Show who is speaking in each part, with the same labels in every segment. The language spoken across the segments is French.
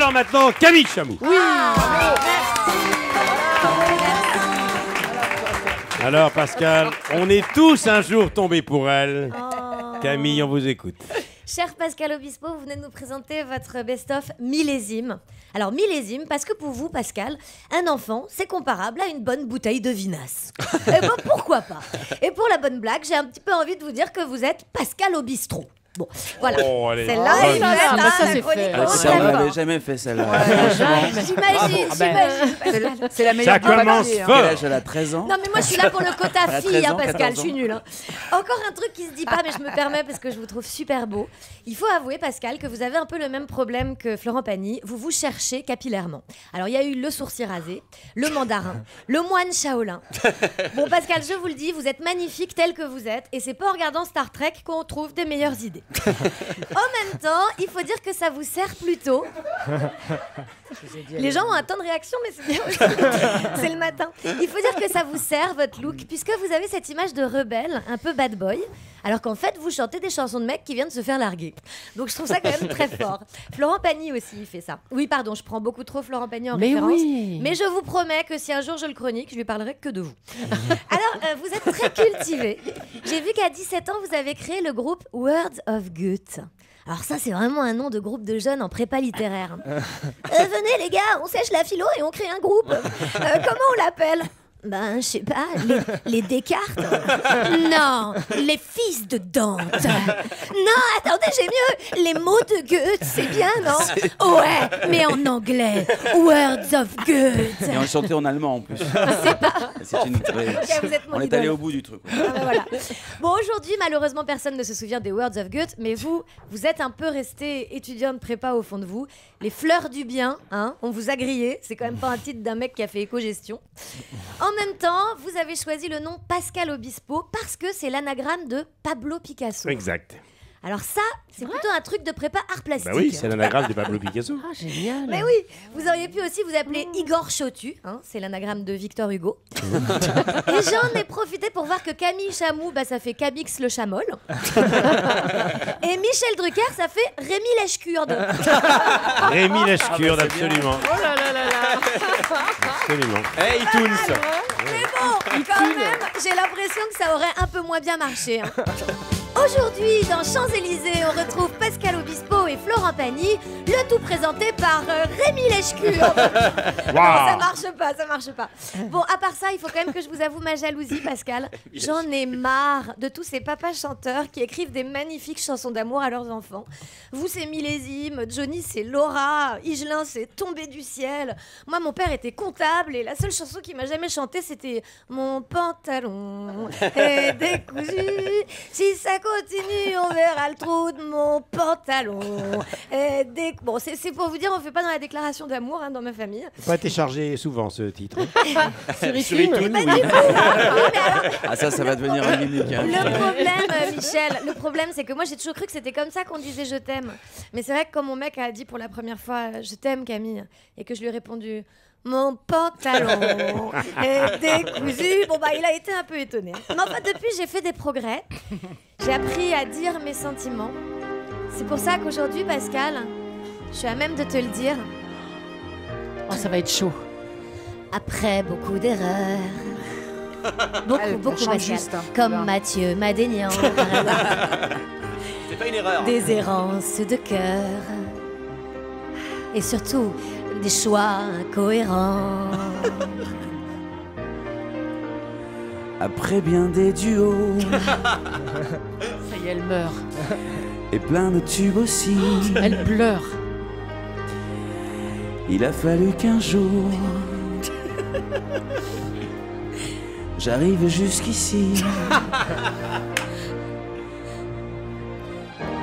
Speaker 1: Alors maintenant, Camille Chamou.
Speaker 2: Oui.
Speaker 1: Alors Pascal, on est tous un jour tombés pour elle. Camille, on vous écoute.
Speaker 3: Cher Pascal Obispo, vous venez de nous présenter votre best-of millésime. Alors millésime, parce que pour vous, Pascal, un enfant, c'est comparable à une bonne bouteille de vinasse. Et ben pourquoi pas. Et pour la bonne blague, j'ai un petit peu envie de vous dire que vous êtes Pascal au bistrot. Bon, voilà.
Speaker 1: Oh, allez.
Speaker 3: Celle-là,
Speaker 1: Oh,
Speaker 3: est faite,
Speaker 2: ça,
Speaker 3: hein,
Speaker 2: ça,
Speaker 3: la
Speaker 2: c'est
Speaker 3: chronique
Speaker 2: fait.
Speaker 3: au
Speaker 4: Ça,
Speaker 3: très
Speaker 4: on
Speaker 3: fort.
Speaker 4: l'avait jamais fait celle-là.
Speaker 3: J'imagine.
Speaker 2: C'est la meilleure.
Speaker 1: Ça commence
Speaker 2: bouteille, hein.
Speaker 1: fort.
Speaker 4: Quel âge elle a 13 ans.
Speaker 3: Non mais moi je suis là pour le quota
Speaker 4: Elle a
Speaker 3: fille
Speaker 4: 13
Speaker 3: hein,
Speaker 4: ans,
Speaker 3: Pascal,
Speaker 4: 14
Speaker 3: je suis nulle hein. Encore un truc qui se dit pas mais je me permets parce que je vous trouve super beau. Il faut avouer Pascal que vous avez un peu le même problème que Florent Pagny, vous vous cherchez capillairement. Alors il y a eu le sourcil rasé, le mandarin, le moine Shaolin. Bon Pascal, je vous le dis, vous êtes magnifique tel que vous êtes et c'est pas en regardant Star Trek qu'on trouve des meilleures idées. En même temps, il faut dire que ça vous sert plutôt. Les gens ont un temps de réaction, mais c'est bien aussi. C'est le matin. Il faut dire que ça vous sert, votre look, puisque vous avez cette image de rebelle, un peu bad boy, alors qu'en fait, vous chantez des chansons de mecs qui viennent se faire larguer. Donc je trouve ça quand même très fort. Florent Pagny aussi, il fait ça. Oui, pardon, je prends beaucoup trop Florent Pagny en
Speaker 2: Mais
Speaker 3: référence.
Speaker 2: oui.
Speaker 3: Mais je vous promets que si un jour je le chronique, je lui parlerai que de vous. Alors, vous êtes très cultivé. J'ai vu qu'à 17 ans, vous avez créé le groupe Words of Goethe. Alors ça, c'est vraiment un nom de groupe de jeunes en prépa littéraire. Venez les gars, on sèche la philo et on crée un groupe. Comment on l'appelle ? Ben, je sais pas, les Descartes. Non, les fils de Dante. Non, attendez, j'ai mieux. Les mots de Goethe, c'est bien, non ? Ouais, mais en anglais. Words of Goethe.
Speaker 4: Et on chantait en allemand en plus. C'est une vraie.
Speaker 3: Vous êtes mon
Speaker 4: On est
Speaker 3: idole.
Speaker 4: allé au bout du truc.
Speaker 3: Ah bah voilà. Bon, aujourd'hui, malheureusement, personne ne se souvient des Words of Goethe, mais vous êtes un peu resté étudiant de prépa au fond de vous. Les fleurs du bien, hein, on vous a grillé. C'est quand même pas un titre d'un mec qui a fait éco-gestion. En même temps, vous avez choisi le nom Pascal Obispo parce que c'est l'anagramme de Pablo Picasso.
Speaker 1: Exact.
Speaker 3: Alors ça, c'est plutôt un truc de prépa art plastique.
Speaker 1: Bah oui, c'est l'anagramme de Pablo Picasso.
Speaker 2: Ah, génial.
Speaker 3: Mais oui, vous auriez pu aussi vous appeler Igor Chotu, hein, c'est l'anagramme de Victor Hugo. Et j'en ai profité pour voir que Camille Chamou, bah, ça fait Camix le Chamol. Et Michel Drucker, ça fait Rémi Lèche-Curde.
Speaker 1: Rémi Lèche-Curde,
Speaker 4: Ah bah, c'est bien.
Speaker 1: absolument.
Speaker 2: Oh là là là là.
Speaker 1: Absolument.
Speaker 5: Hey Toons.
Speaker 3: Mais bon, quand même, j'ai l'impression que ça aurait un peu moins bien marché. Hein. Aujourd'hui, dans Champs-Élysées, on retrouve Pascal Obispo et Florent Pagny, le tout présenté par Rémi Lèche-Curde. Non, ça marche pas, ça marche pas. Bon, à part ça, il faut quand même que je vous avoue ma jalousie, Pascal. J'en ai marre de tous ces papas chanteurs qui écrivent des magnifiques chansons d'amour à leurs enfants. Vous, c'est Millésime, Johnny, c'est Laura, Higelin, c'est Tombé du ciel. Moi, mon père était comptable et la seule chanson qu'il m'a jamais chantée, c'était Mon pantalon est décousu. Si ça continue, on verra le trou de mon pantalon. Bon, c'est pour vous dire, on fait pas dans la déclaration d'amour hein, dans ma famille.
Speaker 1: Pas été chargé souvent ce titre.
Speaker 2: Sur iTunes.
Speaker 4: Ah ça va devenir un gimmick. Hein.
Speaker 3: Le problème, Michel, le problème, c'est que moi, j'ai toujours cru que c'était comme ça qu'on disait je t'aime. Mais c'est vrai que quand mon mec a dit pour la première fois je t'aime, Camille, et que je lui ai répondu mon pantalon est décousu, bon bah il a été un peu étonné. Mais enfin, depuis, j'ai fait des progrès. J'ai appris à dire mes sentiments. C'est pour ça qu'aujourd'hui, Pascal, je suis à même de te le dire.
Speaker 2: Oh, ça va être chaud.
Speaker 3: Après beaucoup d'erreurs, beaucoup
Speaker 2: chante
Speaker 3: Pascal,
Speaker 2: juste, hein.
Speaker 3: comme
Speaker 2: Voilà.
Speaker 3: Mathieu Madénian,
Speaker 5: C'est pas une erreur.
Speaker 3: des errances de cœur et surtout des choix incohérents.
Speaker 4: Après bien des duos
Speaker 2: Ça y est, elle meurt.
Speaker 4: et plein de tubes aussi,
Speaker 2: Elle pleure.
Speaker 4: il a fallu qu'un jour j'arrive jusqu'ici.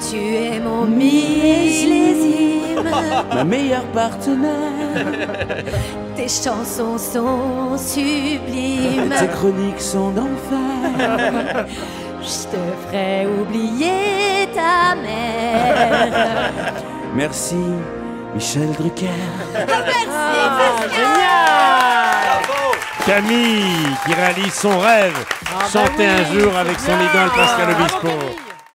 Speaker 3: Tu es mon millésime,
Speaker 4: Ma meilleure partenaire,
Speaker 3: tes chansons sont sublimes.
Speaker 4: tes chroniques sont d'enfer.
Speaker 3: Je te ferai oublier ta mère.
Speaker 4: Merci Michel Drucker.
Speaker 1: Camille qui réalise son rêve, chanter un jour avec son idole Pascal Obispo.